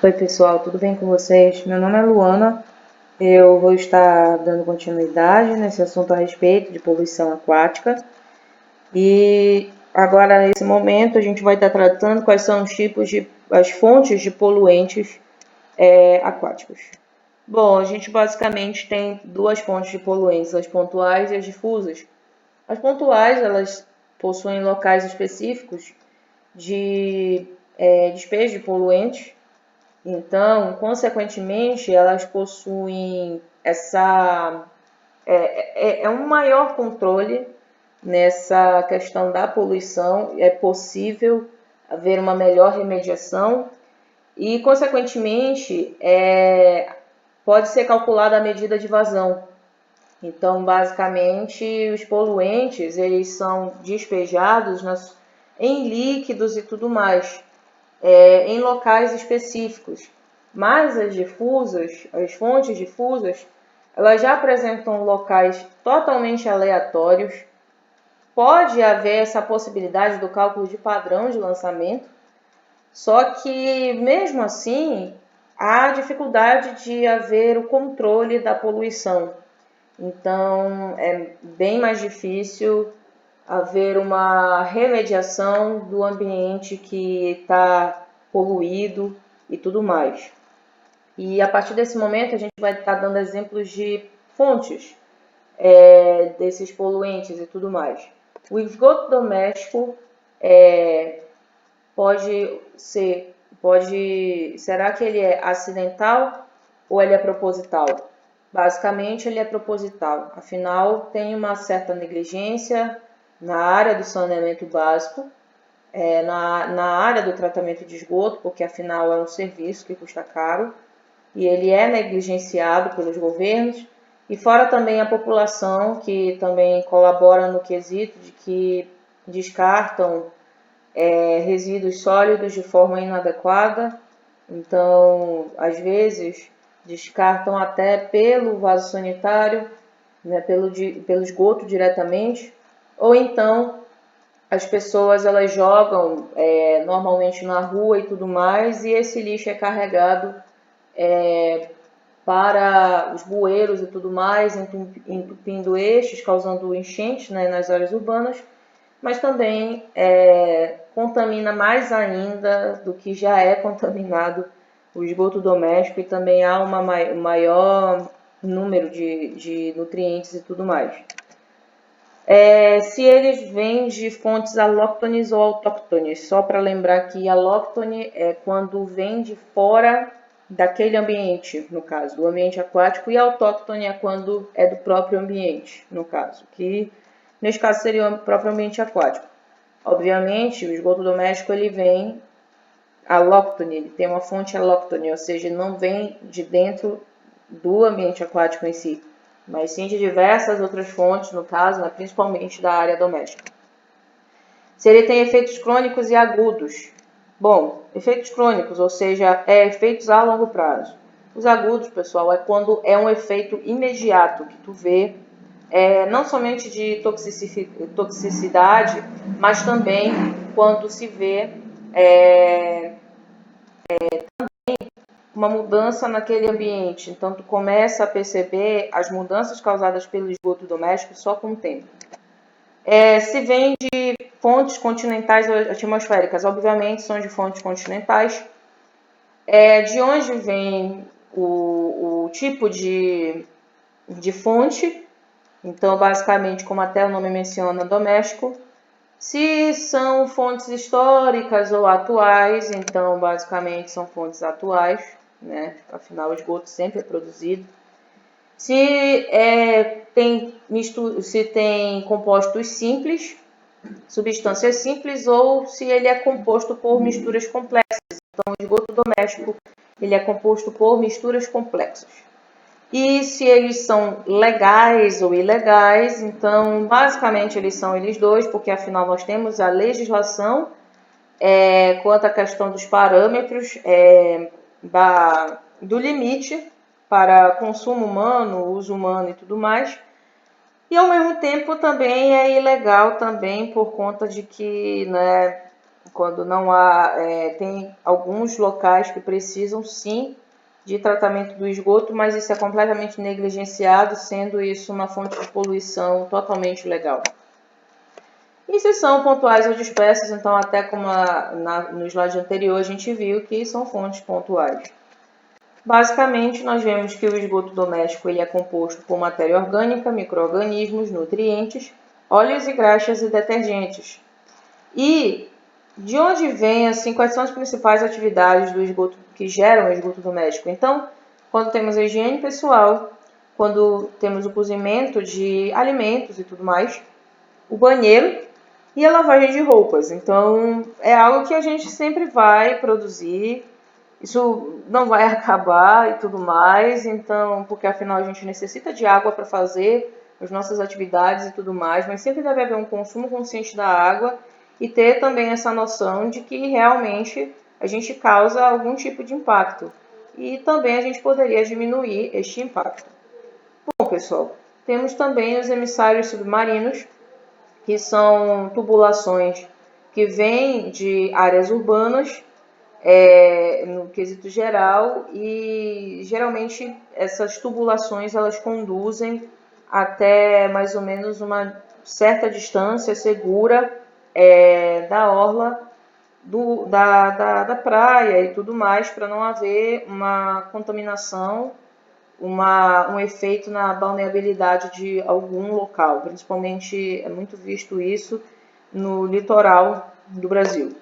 Oi pessoal, tudo bem com vocês? Meu nome é Luana, eu vou estar dando continuidade nesse assunto a respeito de poluição aquática e agora nesse momento a gente vai estar tratando quais são os tipos as fontes de poluentes aquáticos. Bom, a gente basicamente tem duas fontes de poluentes, as pontuais e as difusas. As pontuais, elas possuem locais específicos de despejo de poluentes. Então, consequentemente, elas possuem um maior controle nessa questão da poluição. É possível haver uma melhor remediação e, consequentemente, pode ser calculada a medida de vazão. Então, basicamente, os poluentes eles são despejados em líquidos e tudo mais em locais específicos. Mas as fontes difusas, elas já apresentam locais totalmente aleatórios. Pode haver essa possibilidade do cálculo de padrão de lançamento, só que mesmo assim há dificuldade de haver o controle da poluição. Então é bem mais difícil haver uma remediação do ambiente que está poluído e tudo mais. E a partir desse momento a gente vai estar dando exemplos de fontes desses poluentes e tudo mais. O esgoto doméstico será que ele é acidental ou ele é proposital? Basicamente ele é proposital, afinal tem uma certa negligência na área do saneamento básico, na área do tratamento de esgoto, porque afinal é um serviço que custa caro, e ele é negligenciado pelos governos, e fora também a população, que também colabora no quesito de que descartam resíduos sólidos de forma inadequada, então às vezes descartam até pelo vaso sanitário, né, pelo esgoto diretamente, ou então as pessoas elas jogam normalmente na rua e tudo mais, e esse lixo é carregado para os bueiros e tudo mais, entupindo estes, causando enchentes, né, nas áreas urbanas, mas também contamina mais ainda do que já é contaminado o esgoto doméstico, e também há um maior número de nutrientes e tudo mais. Se eles vêm de fontes alóctones ou autóctones, só para lembrar que alóctone é quando vem de fora daquele ambiente, no caso, do ambiente aquático, e autóctone é quando é do próprio ambiente, no caso, que nesse caso seria o próprio ambiente aquático. Obviamente, o esgoto doméstico ele vem alóctone, ele tem uma fonte alóctone, ou seja, não vem de dentro do ambiente aquático em si, mas sim de diversas outras fontes, no caso, né, principalmente da área doméstica. Se ele tem efeitos crônicos e agudos. Bom, efeitos crônicos, ou seja, efeitos a longo prazo. Os agudos, pessoal, é quando é um efeito imediato que tu vê, não somente de toxicidade, mas também quando se vê uma mudança naquele ambiente. Então, tu começa a perceber as mudanças causadas pelo esgoto doméstico só com o tempo. Se vem de fontes continentais ou atmosféricas, obviamente são de fontes continentais. De onde vem o tipo de fonte? Então, basicamente, como até o nome menciona, doméstico. Se são fontes históricas ou atuais, então, basicamente, são fontes atuais, né? Afinal, o esgoto sempre é produzido. Se tem compostos simples, substâncias simples, ou se ele é composto por misturas complexas. Então, o esgoto doméstico ele é composto por misturas complexas. E se eles são legais ou ilegais, então basicamente eles são eles dois, porque afinal nós temos a legislação quanto à questão dos parâmetros do limite para consumo humano, uso humano e tudo mais. E ao mesmo tempo também é ilegal também por conta de que, né, quando não há, tem alguns locais que precisam sim de tratamento do esgoto, mas isso é completamente negligenciado, sendo isso uma fonte de poluição totalmente legal. E se são pontuais ou dispersas, então até como no slide anterior a gente viu que são fontes pontuais. Basicamente, nós vemos que o esgoto doméstico ele é composto por matéria orgânica, micro-organismos, nutrientes, óleos e graxas e detergentes. E de onde vem, assim, quais são as principais atividades do esgoto que geram o esgoto doméstico? Então, quando temos a higiene pessoal, quando temos o cozimento de alimentos e tudo mais, o banheiro e a lavagem de roupas. Então, é algo que a gente sempre vai produzir. Isso não vai acabar e tudo mais, então, porque afinal a gente necessita de água para fazer as nossas atividades e tudo mais, mas sempre deve haver um consumo consciente da água e ter também essa noção de que realmente a gente causa algum tipo de impacto. E também a gente poderia diminuir este impacto. Bom, pessoal, temos também os emissários submarinos, que são tubulações que vêm de áreas urbanas, no quesito geral, e geralmente essas tubulações elas conduzem até mais ou menos uma certa distância segura da orla da praia e tudo mais, para não haver uma contaminação, um efeito na balneabilidade de algum local. Principalmente é muito visto isso no litoral do Brasil.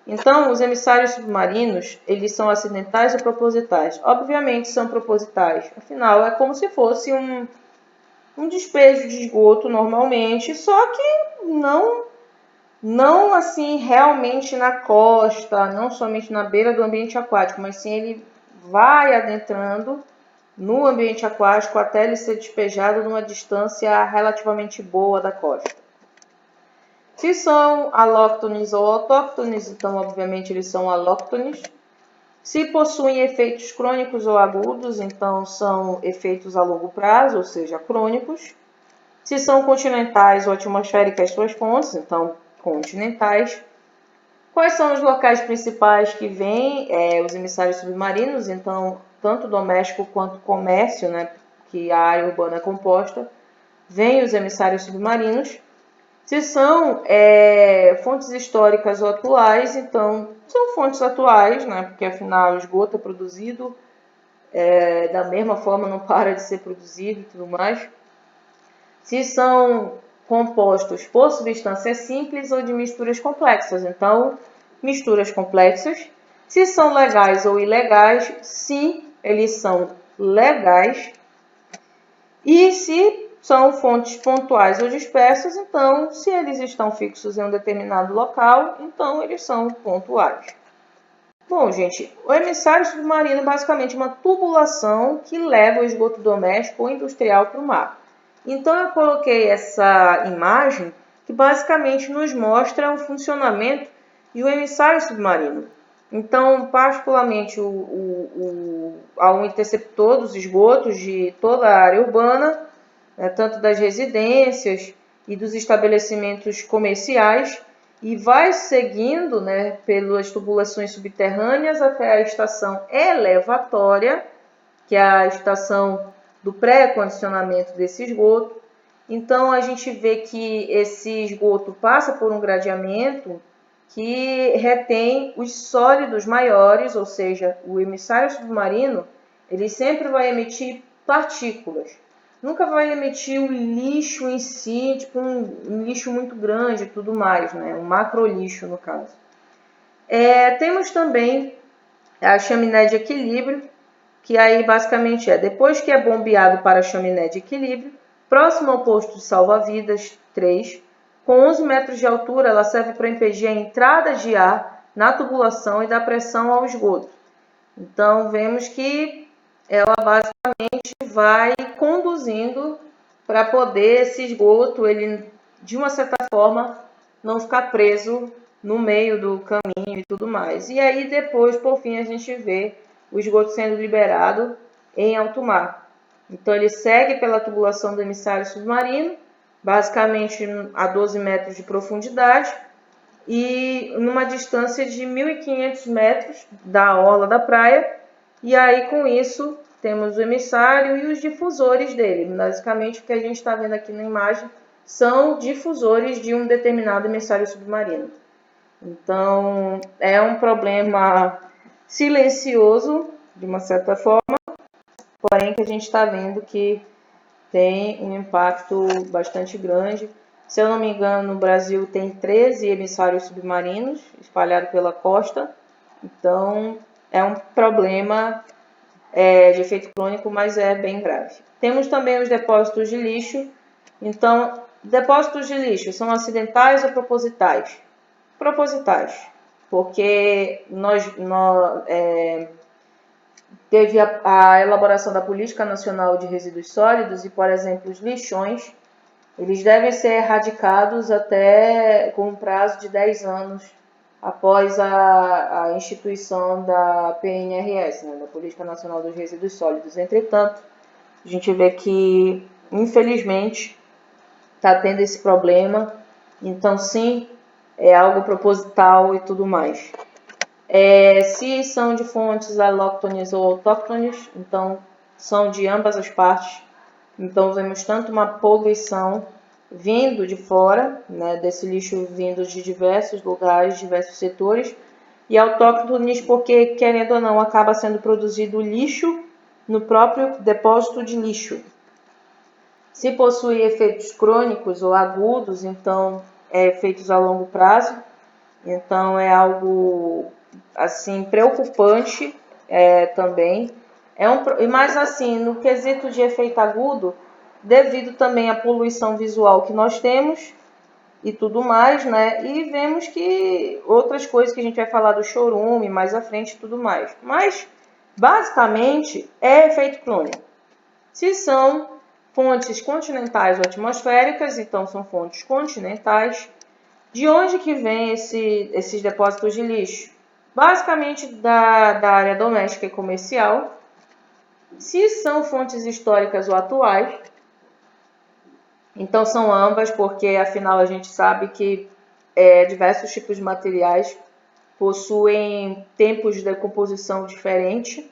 Então, os emissários submarinos, eles são acidentais ou propositais? Obviamente são propositais, afinal é como se fosse um despejo de esgoto normalmente, só que não assim realmente na costa, não somente na beira do ambiente aquático, mas sim ele vai adentrando no ambiente aquático até ele ser despejado numa distância relativamente boa da costa. Se são alóctones ou autóctones, então obviamente eles são alóctones. Se possuem efeitos crônicos ou agudos, então são efeitos a longo prazo, ou seja, crônicos. Se são continentais ou atmosféricas suas fontes, então continentais. Quais são os locais principais que vêm os emissários submarinos? Então, tanto doméstico quanto comércio, né, que a área urbana é composta, vêm os emissários submarinos. Se são fontes históricas ou atuais, então são fontes atuais, né, porque afinal o esgoto é produzido da mesma forma, não para de ser produzido e tudo mais. Se são compostos por substâncias simples ou de misturas complexas, então misturas complexas. Se são legais ou ilegais, sim, eles são legais. E se são fontes pontuais ou dispersas, então, se eles estão fixos em um determinado local, então eles são pontuais. Bom, gente, o emissário submarino é basicamente uma tubulação que leva o esgoto doméstico ou industrial para o mar. Então, eu coloquei essa imagem que basicamente nos mostra o funcionamento e o emissário submarino. Então, particularmente, há um interceptor dos esgotos de toda a área urbana, tanto das residências e dos estabelecimentos comerciais, e vai seguindo pelas tubulações subterrâneas até a estação elevatória, que é a estação do pré-condicionamento desse esgoto. Então, a gente vê que esse esgoto passa por um gradeamento que retém os sólidos maiores, ou seja, o emissário submarino, ele sempre vai emitir partículas. Nunca vai emitir o lixo em si, tipo um lixo muito grande e tudo mais, né? Um macro lixo, no caso. Temos também a chaminé de equilíbrio, que aí basicamente depois que é bombeado para a chaminé de equilíbrio, próximo ao posto de salva-vidas 3, com 11 metros de altura, ela serve para impedir a entrada de ar na tubulação e da pressão ao esgoto. Então, vemos que ela basicamente vai conduzindo para poder esse esgoto, ele de uma certa forma, não ficar preso no meio do caminho e tudo mais. E aí depois, por fim, a gente vê o esgoto sendo liberado em alto mar. Então ele segue pela tubulação do emissário submarino, basicamente a 12 metros de profundidade, e numa distância de 1.500 metros da orla da praia. E aí, com isso, temos o emissário e os difusores dele. Basicamente, o que a gente está vendo aqui na imagem são difusores de um determinado emissário submarino. Então, é um problema silencioso, de uma certa forma, porém que a gente está vendo que tem um impacto bastante grande. Se eu não me engano, no Brasil tem 13 emissários submarinos espalhados pela costa. Então, é um problema de efeito crônico, mas é bem grave. Temos também os depósitos de lixo. Então, depósitos de lixo são acidentais ou propositais? Propositais, porque teve a elaboração da Política Nacional de Resíduos Sólidos e, por exemplo, os lixões, eles devem ser erradicados até com um prazo de 10 anos após a instituição da PNRS, né, da Política Nacional dos Resíduos Sólidos. Entretanto, a gente vê que, infelizmente, está tendo esse problema. Então, sim, é algo proposital e tudo mais. Se são de fontes alóctones ou autóctones, então são de ambas as partes. Então vemos tanto uma poluição vindo de fora, né, desse lixo vindo de diversos lugares, diversos setores, e autóctones porque, querendo ou não, acaba sendo produzido lixo no próprio depósito de lixo. Se possui efeitos crônicos ou agudos, então efeitos a longo prazo, então é algo assim preocupante também. Mas assim, no quesito de efeito agudo, devido também à poluição visual que nós temos e tudo mais, né? E vemos que outras coisas que a gente vai falar do chorume mais à frente e tudo mais. Mas basicamente é efeito crônico. Se são fontes continentais ou atmosféricas, então são fontes continentais. De onde que vem esses depósitos de lixo? Basicamente da área doméstica e comercial. Se são fontes históricas ou atuais, então são ambas, porque afinal a gente sabe que diversos tipos de materiais possuem tempos de decomposição diferentes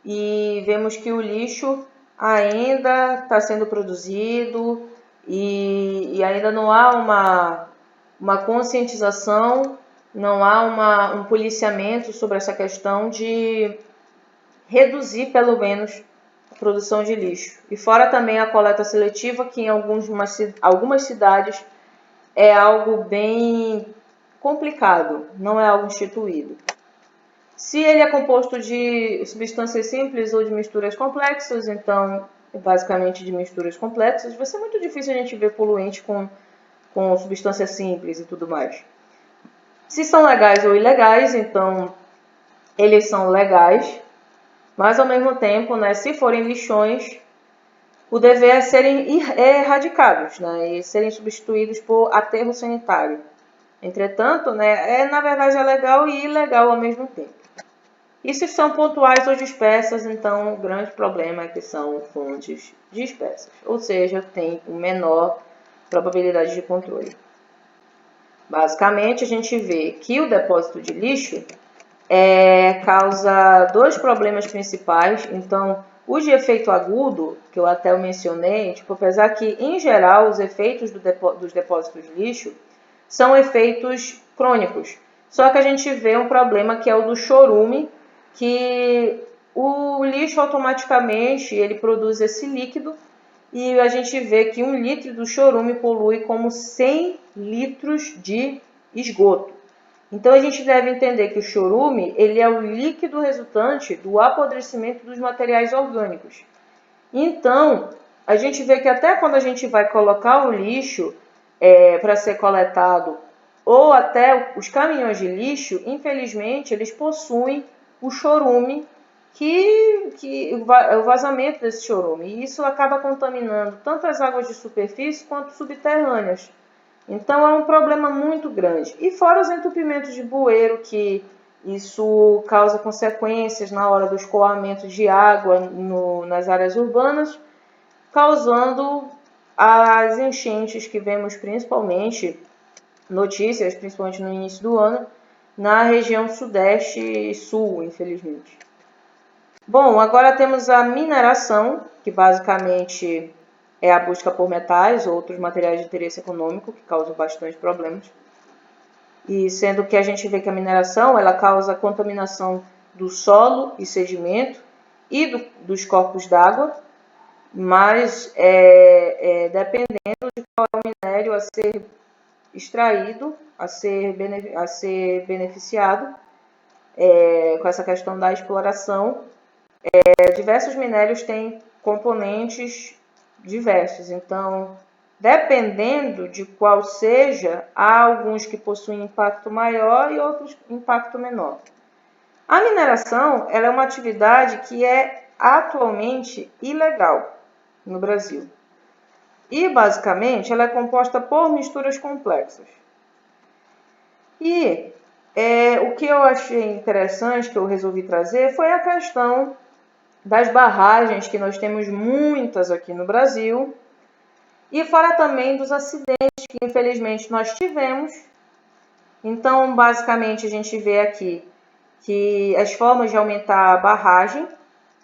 e vemos que o lixo ainda está sendo produzido e ainda não há uma conscientização, não há um policiamento sobre essa questão de reduzir pelo menos a produção de lixo. E fora também a coleta seletiva, que em algumas cidades é algo bem complicado, não é algo instituído. Se ele é composto de substâncias simples ou de misturas complexas, então basicamente de misturas complexas, vai ser muito difícil a gente ver poluente com substâncias simples e tudo mais. Se são legais ou ilegais, então eles são legais, mas ao mesmo tempo, né, se forem lixões, o dever é serem erradicados, né, e serem substituídos por aterro sanitário. Entretanto, né, na verdade é legal e ilegal ao mesmo tempo. E se são pontuais ou dispersas, então o grande problema é que são fontes dispersas, ou seja, tem menor probabilidade de controle. Basicamente, a gente vê que o depósito de lixo causa dois problemas principais. Então, os de efeito agudo, que eu até mencionei, apesar que, em geral, os efeitos dos depósitos de lixo são efeitos crônicos. Só que a gente vê um problema que é o do chorume, que o lixo automaticamente ele produz esse líquido e a gente vê que 1 litro do chorume polui como 100 litros de esgoto. Então a gente deve entender que o chorume ele é o líquido resultante do apodrecimento dos materiais orgânicos. Então a gente vê que até quando a gente vai colocar o lixo para ser coletado ou até os caminhões de lixo, infelizmente eles possuem o chorume o vazamento desse chorume. E isso acaba contaminando tanto as águas de superfície quanto subterrâneas. Então é um problema muito grande. E fora os entupimentos de bueiro, que isso causa consequências na hora do escoamento de água nas áreas urbanas, causando as enchentes que vemos principalmente notícias, principalmente no início do ano, na região sudeste e sul, infelizmente. Bom, agora temos a mineração, que basicamente é a busca por metais ou outros materiais de interesse econômico, que causam bastante problemas. E sendo que a gente vê que a mineração ela causa contaminação do solo e sedimento e dos corpos d'água, mas dependendo de qual é o minério a ser extraído, a ser beneficiado com essa questão da exploração, diversos minérios têm componentes diversos. Então, dependendo de qual seja, há alguns que possuem impacto maior e outros impacto menor. A mineração ela é uma atividade que é atualmente ilegal no Brasil. E, basicamente, ela é composta por misturas complexas. E o que eu achei interessante, que eu resolvi trazer, foi a questão das barragens, que nós temos muitas aqui no Brasil, e fora também dos acidentes que infelizmente nós tivemos. Então, basicamente, a gente vê aqui que as formas de aumentar a barragem,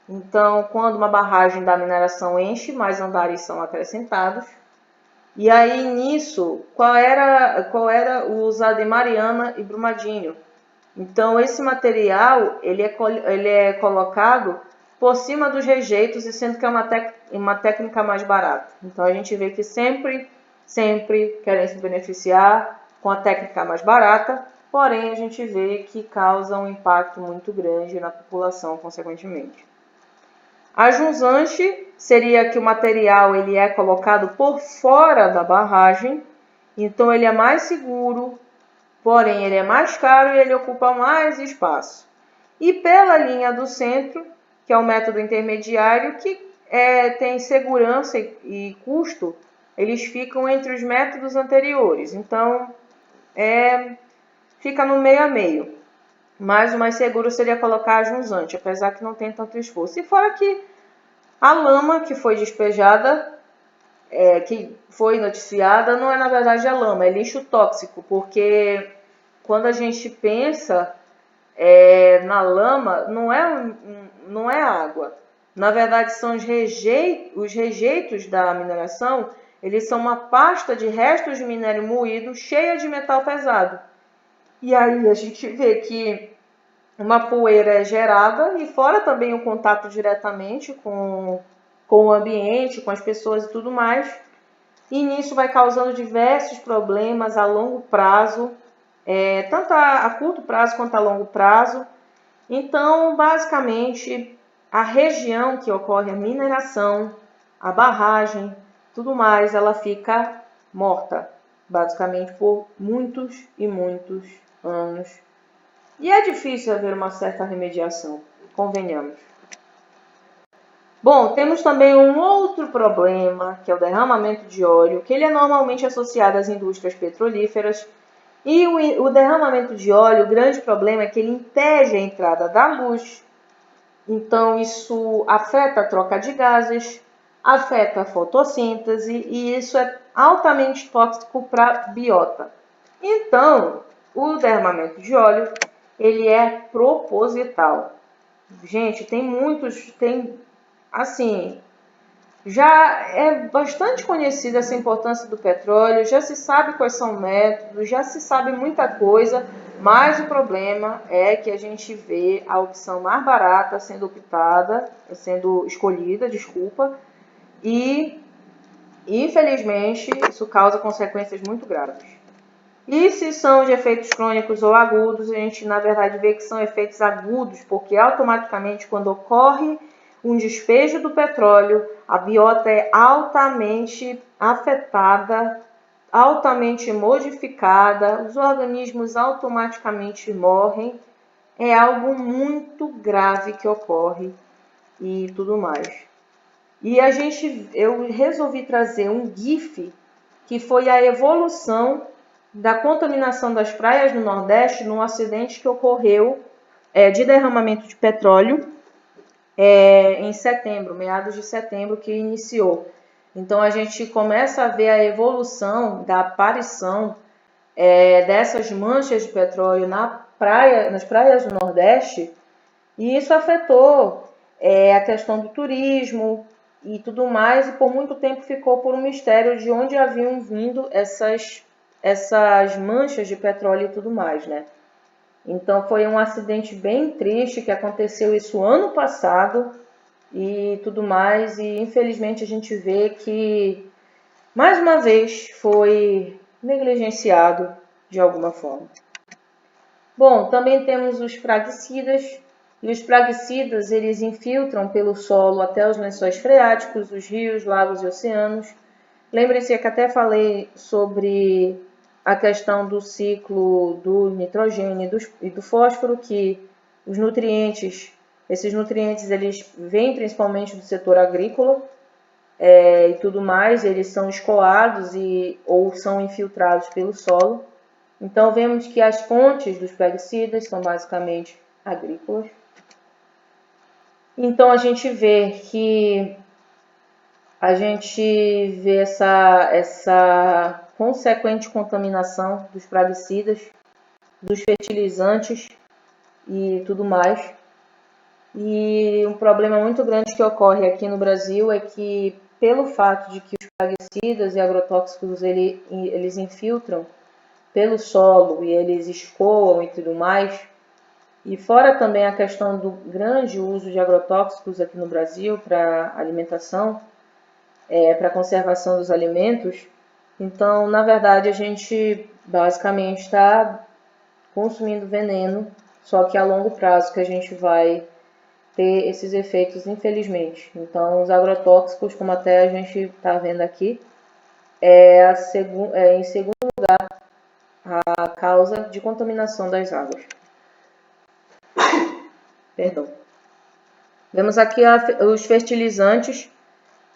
então, quando uma barragem da mineração enche, mais andares são acrescentados. E aí, nisso, qual era o usado em Mariana e Brumadinho? Então, esse material ele é colocado por cima dos rejeitos, e sendo que é uma técnica mais barata. Então, a gente vê que sempre querem se beneficiar com a técnica mais barata, porém, a gente vê que causa um impacto muito grande na população, consequentemente. A jusante seria que o material ele é colocado por fora da barragem, então ele é mais seguro, porém ele é mais caro e ele ocupa mais espaço. E pela linha do centro, que é o método intermediário, que tem segurança e custo, eles ficam entre os métodos anteriores. Então, fica no meio a meio. Mas o mais seguro seria colocar a jusante, apesar que não tem tanto esforço. E fora que a lama que foi despejada, que foi noticiada, não é na verdade a lama, é lixo tóxico, porque quando a gente pensa na lama, não é água. Na verdade, são os rejeitos da mineração, eles são uma pasta de restos de minério moído cheia de metal pesado. E aí a gente vê que uma poeira é gerada e fora também o contato diretamente com o ambiente, com as pessoas e tudo mais. E nisso vai causando diversos problemas a longo prazo, tanto a curto prazo quanto a longo prazo. Então, basicamente, a região que ocorre a mineração, a barragem, tudo mais, ela fica morta, basicamente por muitos e muitos anos. E é difícil haver uma certa remediação, convenhamos. Bom, temos também um outro problema, que é o derramamento de óleo, que ele é normalmente associado às indústrias petrolíferas. E o derramamento de óleo, o grande problema é que ele impede a entrada da luz. Então, isso afeta a troca de gases, afeta a fotossíntese e isso é altamente tóxico para a biota. Então, o derramamento de óleo, ele é proposital. Gente, assim, já é bastante conhecida essa importância do petróleo, já se sabe quais são os métodos, já se sabe muita coisa, mas o problema é que a gente vê a opção mais barata sendo escolhida, e infelizmente isso causa consequências muito graves. E se são de efeitos crônicos ou agudos, a gente na verdade vê que são efeitos agudos, porque automaticamente quando ocorre um despejo do petróleo, a biota é altamente afetada, altamente modificada, os organismos automaticamente morrem. É algo muito grave que ocorre e tudo mais. E eu resolvi trazer um GIF que foi a evolução da contaminação das praias do Nordeste num acidente que ocorreu de derramamento de petróleo em setembro, meados de setembro, que iniciou. Então, a gente começa a ver a evolução da aparição dessas manchas de petróleo nas praias do Nordeste, e isso afetou a questão do turismo e tudo mais, e por muito tempo ficou por um mistério de onde haviam vindo essas manchas de petróleo e tudo mais, né? Então foi um acidente bem triste que aconteceu isso ano passado e tudo mais, e infelizmente a gente vê que mais uma vez foi negligenciado de alguma forma. Bom, também temos os praguicidas, e os praguicidas eles infiltram pelo solo até os lençóis freáticos, os rios, lagos e oceanos. Lembrem-se que até falei sobre a questão do ciclo do nitrogênio e do fósforo, que os nutrientes, esses nutrientes eles vêm principalmente do setor agrícola, e tudo mais, eles são escoados ou são infiltrados pelo solo. Então, vemos que as fontes dos praguicidas são basicamente agrícolas. Então, a gente vê essa consequente contaminação dos praguicidas, dos fertilizantes e tudo mais. E um problema muito grande que ocorre aqui no Brasil é que, pelo fato de que os praguicidas e agrotóxicos eles infiltram pelo solo e eles escoam e tudo mais, e fora também a questão do grande uso de agrotóxicos aqui no Brasil para alimentação, para conservação dos alimentos, então, na verdade, a gente basicamente está consumindo veneno, só que a longo prazo que a gente vai ter esses efeitos, infelizmente. Então, os agrotóxicos, como até a gente está vendo aqui, em segundo lugar a causa de contaminação das águas. Perdão. Vemos aqui os fertilizantes,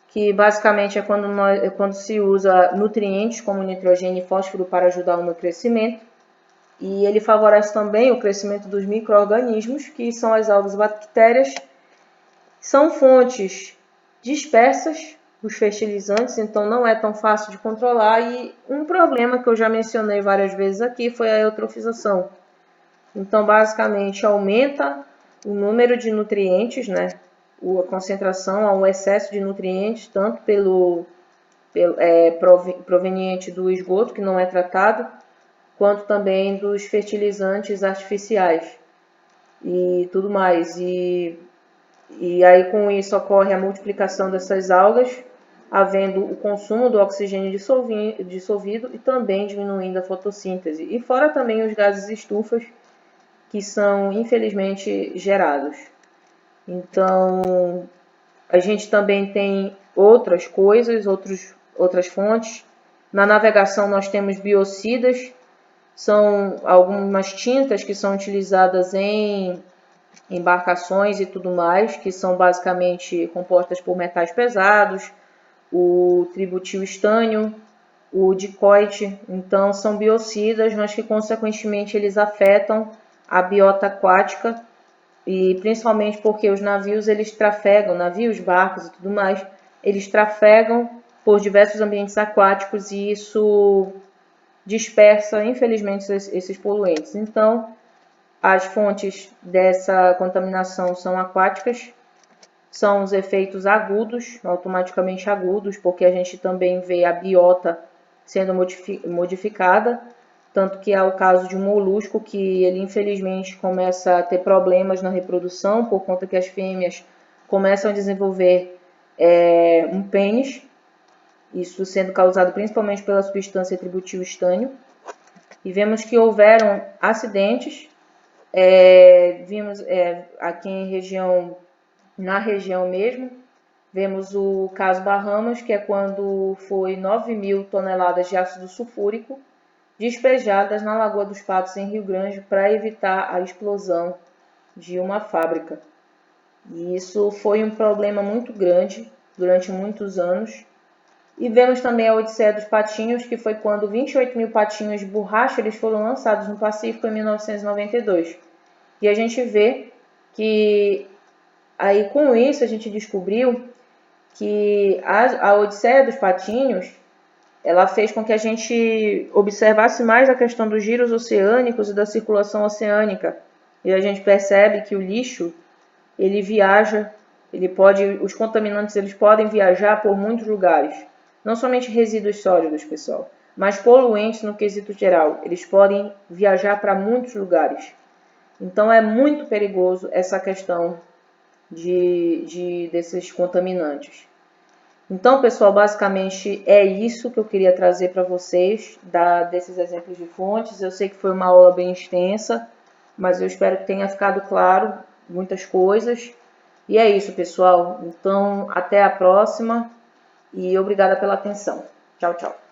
que basicamente é quando se usa nutrientes como nitrogênio e fósforo para ajudar no crescimento. E ele favorece também o crescimento dos micro-organismos, que são as algas e bactérias. São fontes dispersas, os fertilizantes, então não é tão fácil de controlar. E um problema que eu já mencionei várias vezes aqui foi a eutrofização. Então, basicamente, aumenta o número de nutrientes, né? A concentração, o excesso de nutrientes, tanto proveniente do esgoto, que não é tratado, quanto também dos fertilizantes artificiais e tudo mais. E aí, com isso, ocorre a multiplicação dessas algas, havendo o consumo do oxigênio dissolvido e também diminuindo a fotossíntese. E fora também os gases estufas, que são infelizmente gerados. Então, a gente também tem outras coisas, outras fontes. Na navegação nós temos biocidas, são algumas tintas que são utilizadas em embarcações e tudo mais, que são basicamente compostas por metais pesados, o tributilestânio, o dicoite. Então são biocidas, mas que consequentemente eles afetam a biota aquática, e principalmente porque os navios eles trafegam, navios, barcos e tudo mais, eles trafegam por diversos ambientes aquáticos e isso dispersa, infelizmente, esses poluentes. Então, as fontes dessa contaminação são aquáticas, são os efeitos agudos, automaticamente agudos, porque a gente também vê a biota sendo modificada, tanto que há o caso de um molusco que ele infelizmente começa a ter problemas na reprodução por conta que as fêmeas começam a desenvolver um pênis, isso sendo causado principalmente pela substância tributilestânio. E vemos que houveram acidentes, vimos aqui na região mesmo, vemos o caso Bahamas, que é quando foi 9.000 toneladas de ácido sulfúrico despejadas na Lagoa dos Patos, em Rio Grande, para evitar a explosão de uma fábrica. E isso foi um problema muito grande durante muitos anos. E vemos também a Odisseia dos Patinhos, que foi quando 28.000 patinhos de borracha eles foram lançados no Pacífico em 1992. E a gente vê que aí com isso a gente descobriu que a Odisseia dos Patinhos ela fez com que a gente observasse mais a questão dos giros oceânicos e da circulação oceânica. E a gente percebe que o lixo, ele viaja, os contaminantes eles podem viajar por muitos lugares. Não somente resíduos sólidos, pessoal, mas poluentes no quesito geral. Eles podem viajar para muitos lugares. Então é muito perigoso essa questão desses contaminantes. Então, pessoal, basicamente é isso que eu queria trazer para vocês, desses exemplos de fontes. Eu sei que foi uma aula bem extensa, mas eu espero que tenha ficado claro muitas coisas. E é isso, pessoal. Então, até a próxima e obrigada pela atenção. Tchau, tchau.